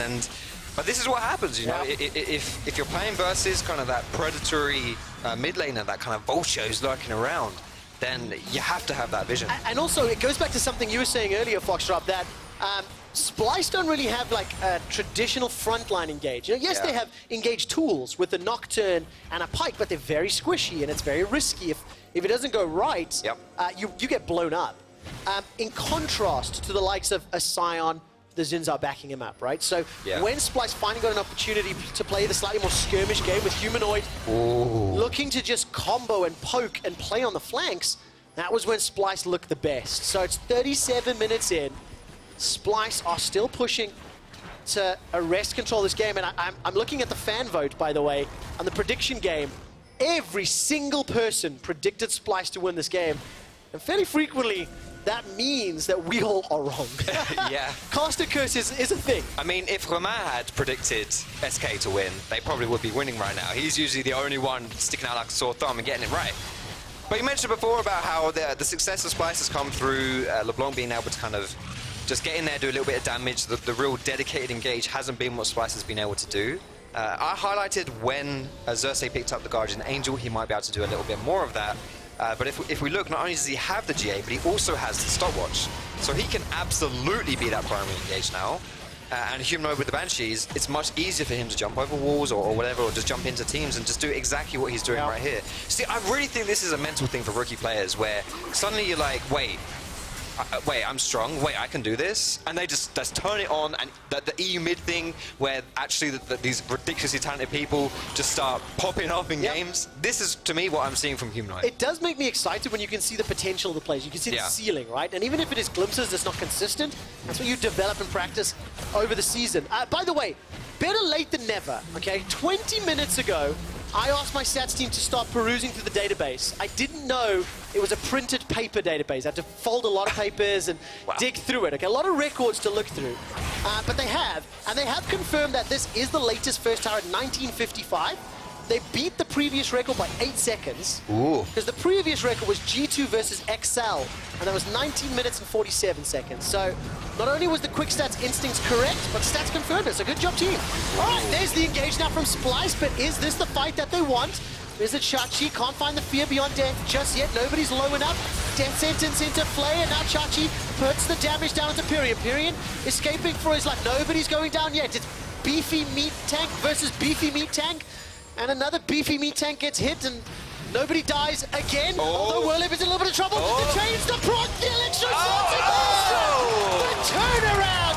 But this is what happens, you know. If you're playing versus kind of that predatory mid laner, that kind of vulture who's lurking around, then you have to have that vision. And also, it goes back to something you were saying earlier, Foxdrop, that Splyce don't really have like a traditional frontline engage. You know, yes, they have engaged tools with the Nocturne and a Pyke, but they're very squishy and it's very risky. If it doesn't go right, you get blown up. In contrast to the likes of a Sion, the Xin Zhao backing him up, right? So when Splyce finally got an opportunity to play the slightly more skirmish game with Humanoid looking to just combo and poke and play on the flanks, that was when Splyce looked the best. So it's 37 minutes in. Splyce are still pushing to arrest control this game, and I'm looking at the fan vote, by the way, on the prediction game. Every single person predicted Splyce to win this game, and fairly frequently, that means that we all are wrong. Yeah. Caster Curse is a thing. I mean, if Romain had predicted SK to win, they probably would be winning right now. He's usually the only one sticking out like a sore thumb and getting it right. But you mentioned before about how the success of Splyce has come through LeBlanc being able to kind of just get in there, do a little bit of damage. The real dedicated engage hasn't been what Splyce has been able to do. I highlighted when Xerxe picked up the Guardian Angel, he might be able to do a little bit more of that. But if we look, not only does he have the GA, but he also has the stopwatch. So he can absolutely be that primary engage now. And Humanoid with the Banshees, it's much easier for him to jump over walls or whatever, or just jump into teams and just do exactly what he's doing right here. See, I really think this is a mental thing for rookie players where suddenly you're like, wait, I'm strong, wait, I can do this, and they just turn it on, and the EU mid thing where actually these ridiculously talented people just start popping up in games. This is, to me, what I'm seeing from Humanoid. It does make me excited when you can see the potential of the players. You can see the ceiling, right? And even if it is glimpses, it's not consistent. That's what you develop and practice over the season. By the way, better late than never, okay? 20 minutes ago, I asked my stats team to start perusing through the database. I didn't know it was a printed paper database. I had to fold a lot of papers and dig through it. Okay, a lot of records to look through. But they have, and they have confirmed that this is the latest first tower at 1955. They beat the previous record by 8 seconds. Because the previous record was G2 versus XL, and that was 19 minutes and 47 seconds. So not only was the quick stats instincts correct, but stats confirmed it. So good job, team. All right, there's the engage now from Splyce, but is this the fight that they want? Vizicsacsi can't find the fear beyond death just yet. Nobody's low enough. Death sentence into play, and now Chachi puts the damage down into Pirean. Pirean escaping for his life. Nobody's going down yet. It's beefy meat tank versus beefy meat tank. And another beefy meat tank gets hit, and nobody dies again. Although Werlyb is in a little bit of trouble. The chains, the proc, the electroshot, the turnaround.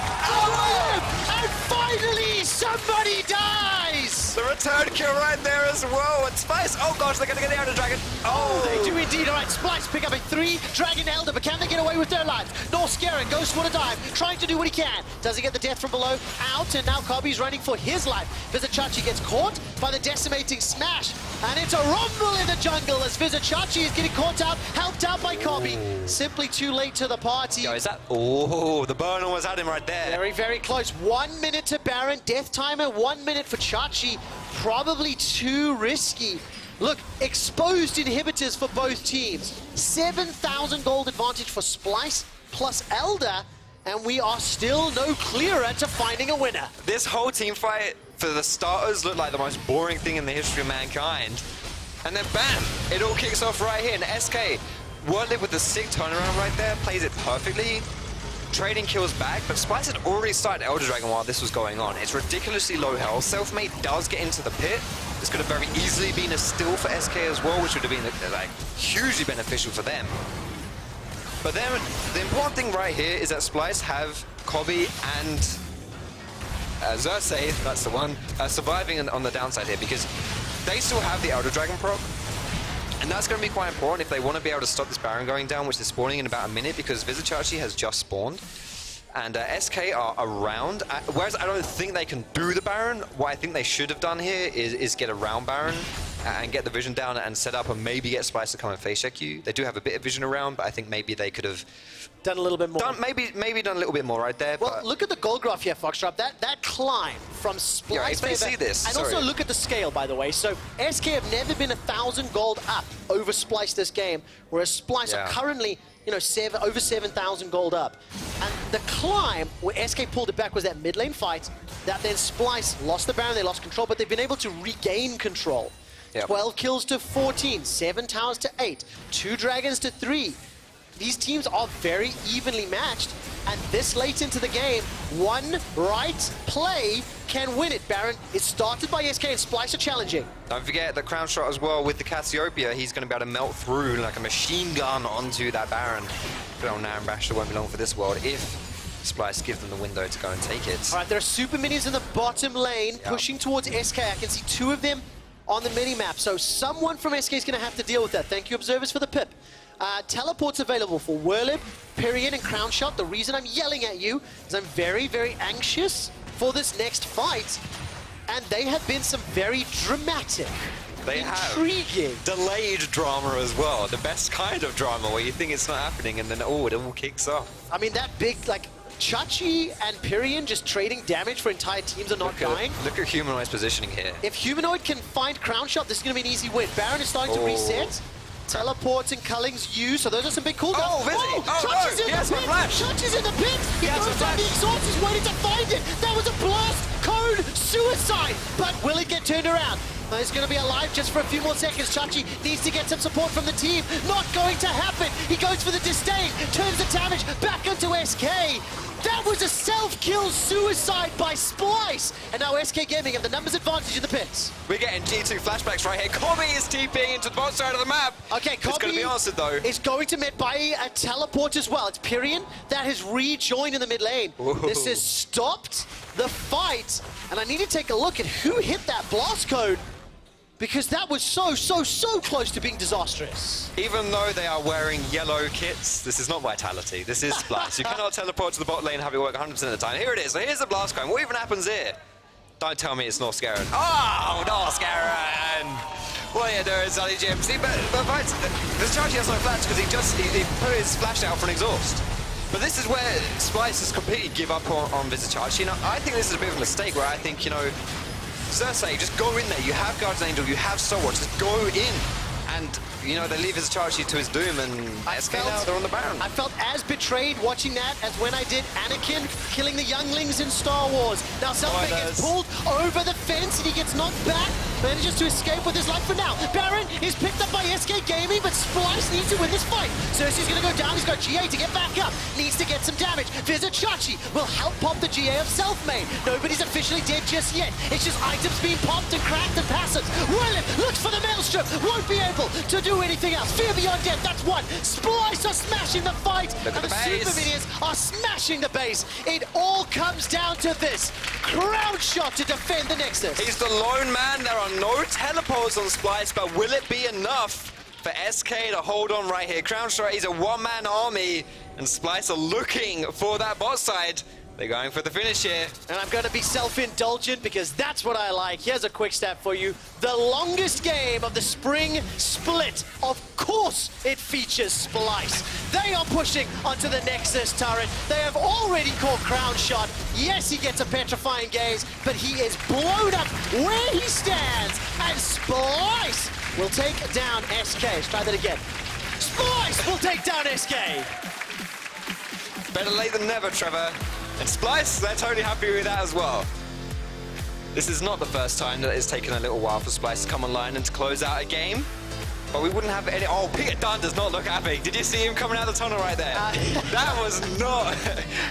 And finally, somebody dies. The return kill right there as well. And Splyce, oh gosh, they're going to get the Elder Dragon. They do indeed. All right, Splyce pick up a 3 Dragon Elder, but can they get away with their lives? Norskeren goes for the dive, trying to do what he can. Does he get the death from below? Out, and now Kobbe's running for his life. Vizicsacsi gets caught by the decimating smash, and it's a rumble in the jungle as Vizicsacsi is getting caught out, helped out by Kobbe. Simply too late to the party. Yo, is that? Oh, the burn almost had him right there. Very, very close. 1 minute to Baron. Death timer, 1 minute for Chachi. Probably too risky. Look, exposed inhibitors for both teams. 7,000 gold advantage for Splyce plus Elder, and we are still no clearer to finding a winner. This whole team fight, for the starters, looked like the most boring thing in the history of mankind. And then bam, it all kicks off right here. And SK, Werlyb with the sick turnaround right there, plays it perfectly. Trading kills back, but Splyce had already started Elder Dragon while this was going on. It's ridiculously low health. Selfmade does get into the pit. This could have very easily been a steal for SK as well, which would have been like hugely beneficial for them. But then the important thing right here is that Splyce have Kobbe and Xerxe, that's the one, surviving on the downside here, because they still have the Elder Dragon proc. And that's going to be quite important if they want to be able to stop this Baron going down, which is spawning in about a minute, because Vizicsacsi has just spawned. And SK are around, whereas I don't think they can do the Baron. What I think they should have done here is get around Baron and get the vision down and set up and maybe get Splyce to come and face check you. They do have a bit of vision around, but I think maybe they could have done a little bit more. Maybe done a little bit more right there. Well, look at the gold graph here, Foxdrop. That climb from Splyce. Yeah, see this. And also look at the scale, by the way. So SK have never been 1,000 gold up over Splyce this game, whereas Splyce are currently, you know, over 7,000 gold up. And the climb where SK pulled it back was that mid lane fight that then Splyce lost the Baron, they lost control, but they've been able to regain control. 12 kills to 14, 7 towers to 8, 2 dragons to 3. These teams are very evenly matched, and this late into the game, one right play can win it. Baron is started by SK and Splyce are challenging. Don't forget the Crownshot as well with the Cassiopeia. He's going to be able to melt through like a machine gun onto that Baron. Good old Naran Basher won't be long for this world if Splyce gives them the window to go and take it. All right, there are super minions in the bottom lane pushing towards SK. I can see 2 of them on the mini-map, so someone from SK is going to have to deal with that. Thank you, observers, for the pip. Teleports available for Werlyb, Pirean, and Crownshot. The reason I'm yelling at you is I'm very, very anxious for this next fight, and they have been some very dramatic They Intriguing. have delayed drama as well. The best kind of drama where you think it's not happening and then, oh, it all kicks off. I mean, that big, like, Xerxe and Pirean just trading damage for entire teams are not dying. Look at Humanoid's positioning here. If Humanoid can find Crownshot, this is going to be an easy win. Baron is starting to reset. Teleports and Culling's used, so those are some big cooldowns. Oh, Vizzy! Xerxe's in the pit! Xerxe's in the pit! He goes down the exhaust, he's waiting to find it! That was a blast code suicide! But will it get turned around? He's going to be alive just for a few more seconds. Xerxe needs to get some support from the team. Not going to happen. He goes for the disdain, turns the damage back onto SK. That was a self-kill suicide by Splyce. And now SK Gaming have the numbers advantage in the pits. We're getting G2 flashbacks right here. Kobbe is TPing into the bot side of the map. Okay, Kobbe it's going to be answered though. Is going to met by a teleport as well. It's Pirean that has rejoined in the mid lane. Whoa. This has stopped the fight. And I need to take a look at who hit that blast code, because that was so close to being disastrous. Even though they are wearing yellow kits, this is not Vitality, this is Splyce. You cannot teleport to the bot lane and have it work 100% of the time. Here it is, so here's the blast going. What even happens here? Don't tell me it's Norskeren. Oh, Norskeren! What are you doing, Sully Jim? See, but Vizicsacsi has no flash because he put his flash out for an exhaust. But this is where Splyce has completely give up on Vizicsacsi. You know, I think this is a bit of a mistake where I think, you know, Xerxe, just go in there. You have Guardian Angel, you have Soulwatch, just go in. And, you know, they leave Vizicsacsi to his doom, and SK now, they're on the Baron. I felt as betrayed watching that as when I did Anakin killing the younglings in Star Wars. Now Selfmade gets pulled over the fence and he gets knocked back, manages to escape with his life for now. Baron is picked up by SK Gaming, but Splyce needs to win this fight. Xerxe's gonna go down, he's got GA to get back up, needs to get some damage. Vizicsacsi will help pop the GA of Selfmade. Nobody's officially dead just yet. It's just items being popped and cracked and passives. Werlyb looks for the maelstrom, won't be able to do anything else. Fear beyond death, that's one. Splyce are smashing the fight, and the Super Minions are smashing the base. It all comes down to this. Crownshot to defend the Nexus. He's the lone man. There are no teleports on Splyce, but will it be enough for SK to hold on right here? Crownshot, he's a one-man army, and Splyce are looking for that bot side. They're going for the finish here. And I'm going to be self-indulgent because that's what I like. Here's a quick stat for you. The longest game of the spring split. Of course it features Splyce. They are pushing onto the Nexus turret. They have already caught Crownshot. Yes, he gets a petrifying gaze, but he is blown up where he stands. And Splyce will take down SK. Let's try that again. Splyce will take down SK. Better late than never, Trevor. And Splyce, they're totally happy with that as well. This is not the first time that it's taken a little while for Splyce to come online and to close out a game. But we wouldn't have any... Oh, Peter Dunn does not look happy. Did you see him coming out of the tunnel right there? That was not...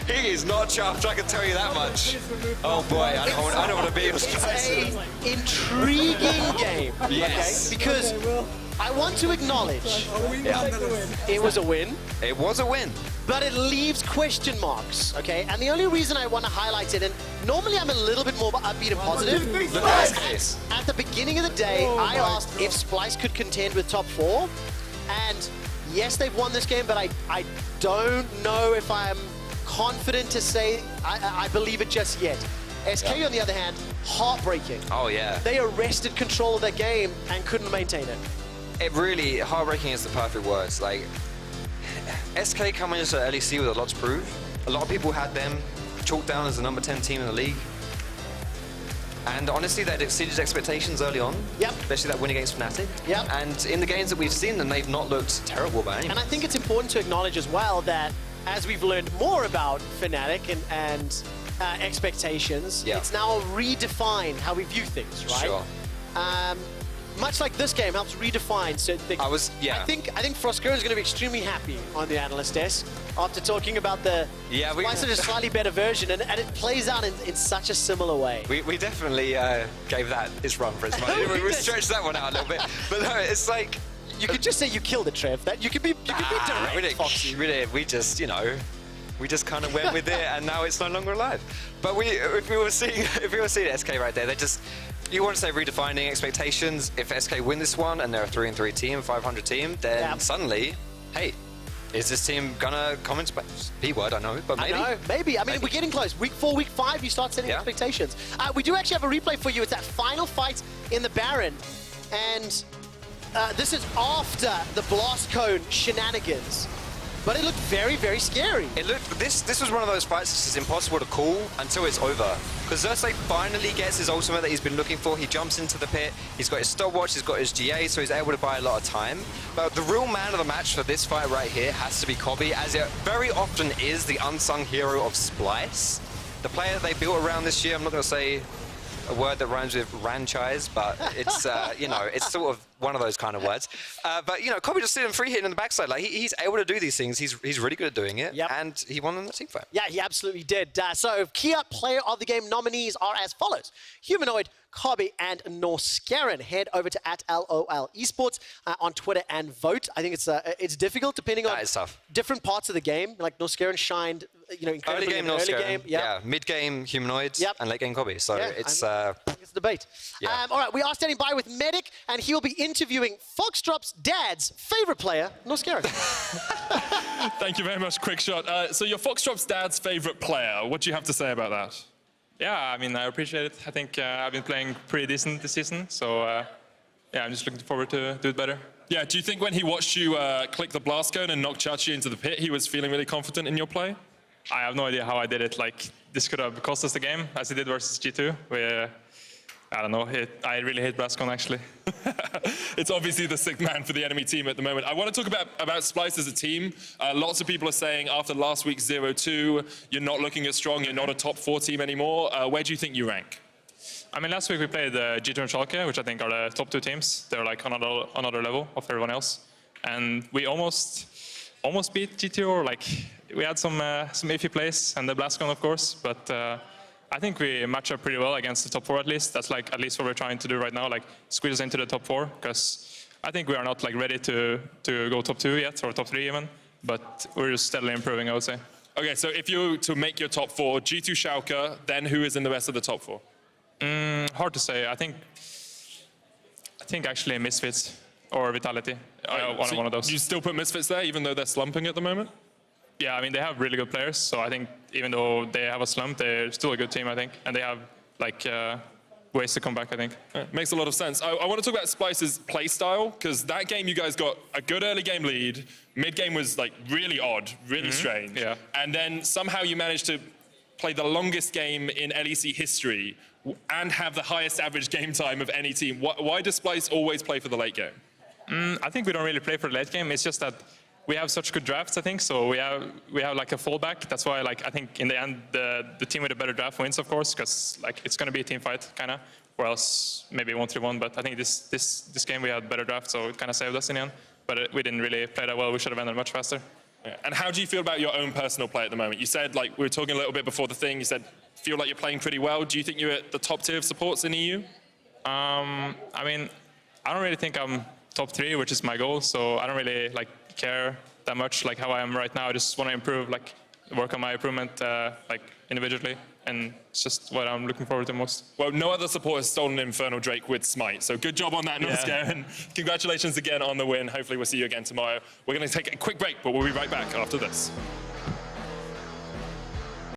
He is not chuffed, I can tell you that much. Oh boy, I don't want to be with Splyce. It's an intriguing game. Yes. Okay? Because I want to acknowledge it was a win. It was a win. But it leaves question marks, okay? And the only reason I want to highlight it, and normally I'm a little bit more upbeat and positive, but at the beginning of the day, I asked if Splyce could contend with top 4, and yes, they've won this game, but I don't know if I'm confident to say I believe it just yet. SK, on the other hand, heartbreaking. Oh, yeah. They arrested control of their game and couldn't maintain it. It really, heartbreaking is the perfect words. Like, SK coming into LEC with a lot to prove. A lot of people had them chalked down as the number 10 team in the league. And honestly, they'd exceeded expectations early on. Yep. Especially that win against Fnatic. Yep. And in the games that we've seen them, they've not looked terrible by any means. And I think it's important to acknowledge as well that as we've learned more about Fnatic and expectations, it's now redefined how we view things, right? Sure. Much like this game helps redefine certain things. I think Frostgirl is going to be extremely happy on the analyst desk after talking about the Splyce is a slightly better version, and it plays out in such a similar way. We definitely gave that its run for its money. we stretched that one out a little bit, but no, it's like you could just say you killed it, Trev. That you could be direct, Foxy. We just, you know, we just kind of went with it, and now it's no longer alive. But if we were seeing SK right there, they just. You want to say redefining expectations. If SK win this one and they're a 3-3 team, 500 team, then suddenly, hey, is this team gonna come into B-word? I know, but maybe. I know, maybe. I mean, we're getting close. Week 4, week 5, you start setting expectations. We do actually have a replay for you. It's that final fight in the Baron. and this is after the blast cone shenanigans. But it looked very, very scary. It looked. This was one of those fights that's just impossible to call until it's over. Because Xerxe finally gets his ultimate that he's been looking for. He jumps into the pit. He's got his stopwatch. He's got his GA, so he's able to buy a lot of time. But the real man of the match for this fight right here has to be Kobbe, as it very often is the unsung hero of Splyce. The player that they built around this year. I'm not going to say a word that rhymes with ranchise, but it's, you know, it's sort of one of those kind of words. But, you know, Kobbe just sitting free hitting in the backside. Like, he's able to do these things. He's really good at doing it, and he won in the team fight. Yeah, he absolutely did. So, key player of the game nominees are as follows. Humanoid, Kobbe, and Norskeren. Head over to @LOL eSports on Twitter and vote. I think it's difficult depending on different parts of the game. Like Norskeren shined, you know, incredibly early game in the Norskeren, early game. yeah. Mid game Humanoid, and late game Kobbe. So it's a debate. All right, we are standing by with Medic, and he will be interviewing Foxdrop's dad's favorite player, Norskeren. Thank you very much, Quickshot. So you're Foxdrop's dad's favorite player. What do you have to say about that? Yeah, I mean, I appreciate it. I think I've been playing pretty decent this season, so yeah, I'm just looking forward to do it better. Yeah, do you think when he watched you click the blast cone and knock Xerxe into the pit, he was feeling really confident in your play? I have no idea how I did it. Like, this could have cost us the game, as it did versus G2. I don't know, I really hate Blastcon, actually. It's obviously the sixth man for the enemy team at the moment. I want to talk about Splyce as a team. Lots of people are saying after last week's 0-2, you're not looking as strong, you're not a top 4 team anymore. Where do you think you rank? I mean, last week we played G2 and Schalke, which I think are the top 2 teams. They're like on another level of everyone else. And we almost beat G2, or like, we had some iffy plays, and the Blastcon, of course, but I think we match up pretty well against the top 4 at least. That's like at least what we're trying to do right now, like squeeze us into the top 4, because I think we are not like ready to go top 2 yet, or top 3 even, but we're just steadily improving, I would say. Okay, so if you were to make your top 4, G2 Schalke, then who is in the rest of the top 4? Hard to say. I think actually Misfits or Vitality, one of those. You still put Misfits there, even though they're slumping at the moment? Yeah, I mean, they have really good players, so I think even though they have a slump, they're still a good team, I think. And they have, like, ways to come back, I think. Makes a lot of sense. I want to talk about Splyce's play style, because that game you guys got a good early game lead. Mid-game was, like, really odd, really strange. Yeah. And then somehow you managed to play the longest game in LEC history and have the highest average game time of any team. Why does Splyce always play for the late game? I think we don't really play for the late game. It's just that we have such good drafts, I think, so we have like a fallback. That's why, like, I think in the end the team with a better draft wins, of course, because like it's going to be a team fight, kind of, or else maybe 1-3-1. But I think this game we had better draft, so it kind of saved us in the end. But we didn't really play that well. We should have ended much faster. Yeah. And how do you feel about your own personal play at the moment? You said, like, we were talking a little bit before the thing, you said, feel like you're playing pretty well. Do you think you're at the top tier of supports in EU? I mean, I don't really think I'm top 3, which is my goal, so I don't really, like, care that much like how I am right now. I just want to improve, like, work on my improvement, like, individually, and it's just what I'm looking forward to most. Well, no other support has stolen Infernal Drake with Smite, so good job on that, Norskeren. Congratulations again on the win. Hopefully we'll see you again tomorrow. We're going to take a quick break, but we'll be right back after this.